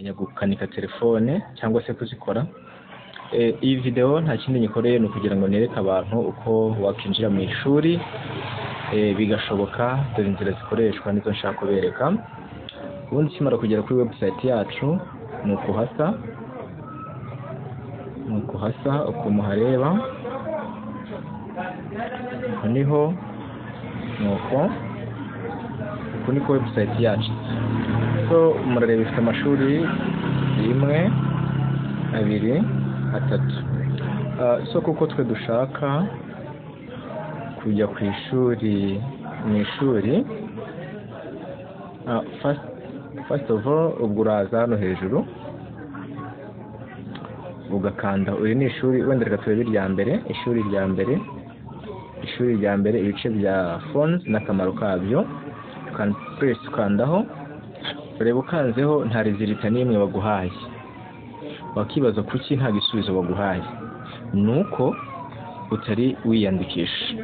gukanika telefone cyangwa se kuzikora. Iyi video nta kindi nyikoreye ni kugira ngo nereke abantu uko wakinjira mu ishuri bigashoboka, dore inzira zikoreshwa nizo nshaka kubereka. Ubundi kimara kugera kuri website yacu ni ukuhasa uko muhareba niho nuko niko website yacu. So murareba ifite amashuri 1, 2, 3. So kuko twe dushaka kujya ku ishuri mu ishuri, first of all ubwo uraza hano hejuru ugakanda uri ni ishuri, wenda reka turebe irya mbere, ishuri rya mbere ibice bya phones n'akamaro kabyo. Ukandaho ureba, ukanzeho nta resulta n'imwe baguhaye. Wakibaza kuki nta gisubizo baguhaye, nuko utari wiyandikisha.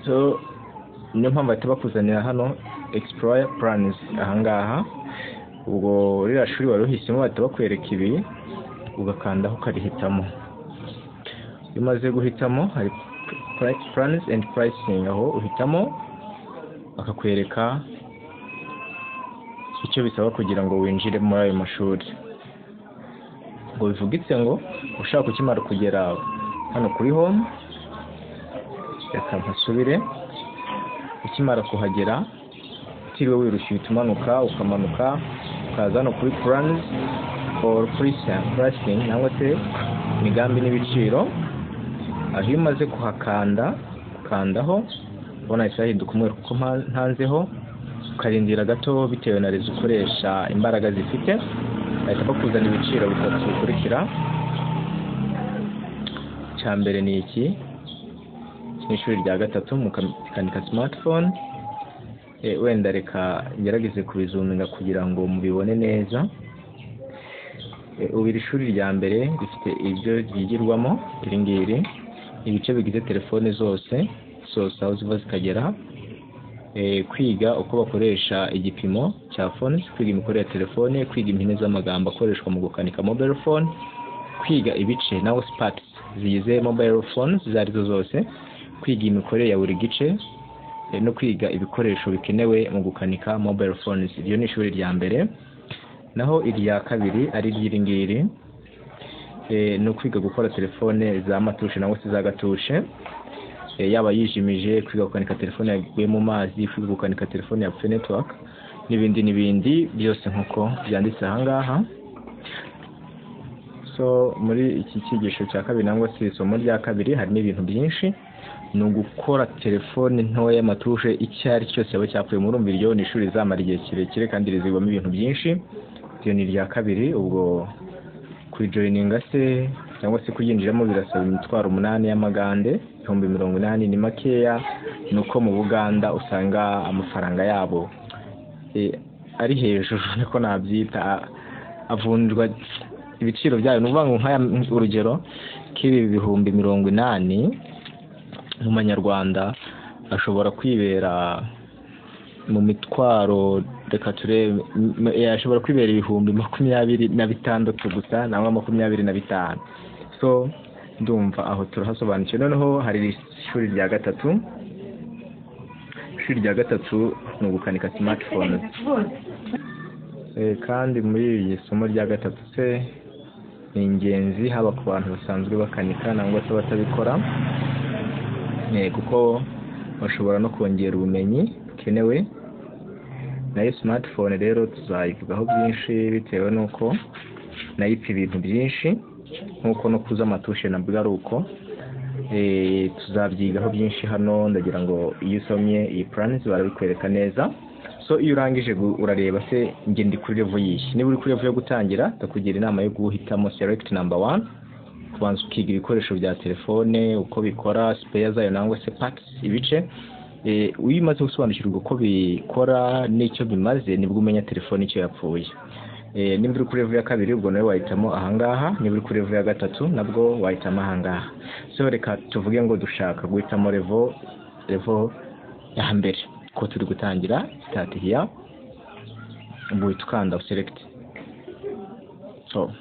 So niyo mpamvu bahita bakuzanira hano explore plans ahangaha. Ubwo ririya shuri wari uhisemo bahita bakwereka ibi, ugakandaho ukarihitamo. Iyo umaze guhitamo hari plans and pricing, aho uhitamo bakakwereka icyo bisaba kugira ngo winjire muri ayo mashuri. Ngo bivugitse ngo ushaka ukimara kugera hano kuri home, reka mpasubire. Ukimara kuhagera utiriwe wirushye umanuka, ukamanuka ukaza hano kuri plans or pricing cyangwa se imigambi n'ibiciro. Aho iyo umaze kuhakandaho ubona isahinduka umweru kuko ntanzeho, ukarindira gato bitewe na rezo ukoresha imbaraga zifite. Bahita bakuzana ibiciro bitatu bikurikira. Icya mbere ni iki ishuri rya gatatu mukanika smartphone. Wenda reka ngerageze kubizuminga kugira ngo mubibone neza. Ubu iri shuri rya mbere rifite ibyo ryigirwamo, iri ngiri ibice bigize telefone zose aho ziva zikagera. Kwiga uko bakoresha igipimo cya phones, kwiga imikorere ya telefone, kwiga impine z'amagambo akoreshwa mu gukanika mobile phone, kwiga ibice naho parts zigize mobile phones zarizo zose, kwiga imikorere ya buri gice, no kwiga ibikoresho bikenewe mu gukanika mobile phones. Iryo ni ishuri rya mbere. Naho irya kabiri ari ry'iri no kwiga gukora telefone za matushe nangwa se za gatushe, yaba yijimije, kwiga gukanika telefone yaguye mu mazi, kwiga gukanika telefone ya network n'ibindi byose nkuko byanditse ahangaha. So muri iki cyigisho cya kabiri nangwa se isomo rya kabiri harimo ibintu byinshi. Ni ugukora telefone ntoya y'amatushe icyo ari cyose yaba cyapfuye. Murumva iryo ni ishuri rizamara igihe kirekire kandi rizigwamo ibintu byinshi. Iyo ni irya kabiri. Ubwo kujoininga se cyangwa se kuyinjiramo birasaba imitwaro 8 y'amagande, 80 ni makeya. Nuko mu Buganda usanga amafaranga yabo ari hejuru, niko nabyita, avunjwa ibiciro byayo. Nuvuga ngo nkaya urugero k'ibi 80 mu manyarwanda ashobora kwibera mu mitwaro, reka turebe, ashobora kwibera 26,000 gusa nangwa 25. So ndumva aho turahasobanukiwe. Noneho hari ishuri rya gatatu. Ishuri rya gatatu ni ugukanika smartphone. Kandi muri iri somo rya gatatu se ni ingenzi haba ku bantu basanzwe bakanika nangwa se batabikora, kuko bashobora no kongera ubumenyi bukenewe. Nayo smartphone rero tuzayivugaho byinshi bitewe nuko nayo ipfa ibintu byinshi, nkuko no kuza amatushe nabwo ari uko. Tuzabyigaho byinshi hano. Ndagira ngo iyo usomye iyi plans barabikwereka neza. So iyo urangije urareba se nge ndi kuri level yihe. Niba uri kuri level yo gutangira, ndakugira inama yo guhitamo select number 1, kubanza ukiga ibikoresho bya telefone uko bikora, spare zayo nangwa se parts, ibice. Uyimaze gusobanukirwa uko bikora n'icyo bimaze, nibwo umenya telefone icyo yapfuye. Niba uri kuri level ya kabiri ubwo nawe wahitamo ahangaha. Niba uri kuri level ya gatatu nabwo wahitamo ahangaha. So reka tuvuge ngo dushaka guhitamo level ya mbere ko turi gutangira. Start here. ubwo uhita ukanda select. So